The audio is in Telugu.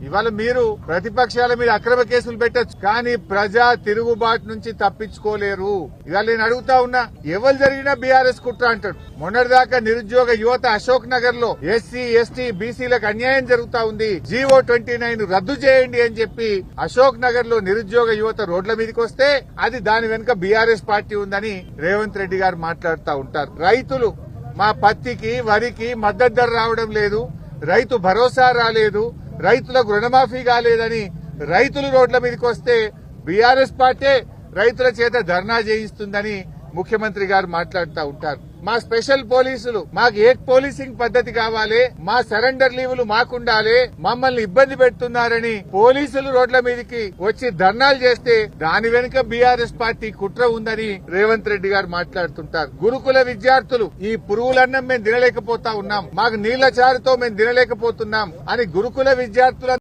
ఇవాళ మీరు ప్రతిపక్షాల మీద అక్రమ కేసులు పెట్టచ్చు, కానీ ప్రజా తిరుగుబాటు నుంచి తప్పించుకోలేరు. ఇవాళ నేను అడుగుతా ఉన్నా, ఎవరు జరిగినా బీఆర్ఎస్ కుట్ర అంటాడు. మొన్నటిదాకా నిరుద్యోగ యువత అశోక్ నగర్ లో ఎస్సీ ఎస్టీ బీసీలకు అన్యాయం జరుగుతా ఉంది, జీవో 29 రద్దు చేయండి అని చెప్పి అశోక్ నగర్ లో నిరుద్యోగ యువత రోడ్ల మీదకి వస్తే అది దాని వెనుక బీఆర్ఎస్ పార్టీ ఉందని రేవంత్ రెడ్డి గారు మాట్లాడుతూ ఉంటారు. రైతులు మా పత్తికి వరికి మద్దతు ధర రావడం లేదు, రైతు భరోసా రాలేదు, రైతులకు రుణమాఫీ కాలేదని రైతులు రోడ్ల మీదకి వస్తే బీఆర్ఎస్ పార్టీ రైతుల చేత ధర్నా చేయిస్తుందని ముఖ్యమంత్రి గారు మాట్లాడుతూ ఉంటారు. మా స్పెషల్ పోలీసులు, మాకు ఏక్ పోలీసింగ్ పద్ధతి కావాలి, మా సరెండర్ లీవులు మాకుండాలి, మమ్మల్ని ఇబ్బంది పెడుతున్నారని పోలీసులు రోడ్ల మీదకి వచ్చి ధర్నాలు చేస్తే దాని వెనుక బీఆర్ఎస్ పార్టీ కుట్ర ఉందని రేవంత్ రెడ్డి గారు మాట్లాడుతుంటారు. గురుకుల విద్యార్థులు ఈ పురుగులన్నం మేము తినలేకపోతా ఉన్నాం, మాకు నీళ్ల చారుతో మేము తినలేకపోతున్నాం అని గురుకుల విద్యార్థుల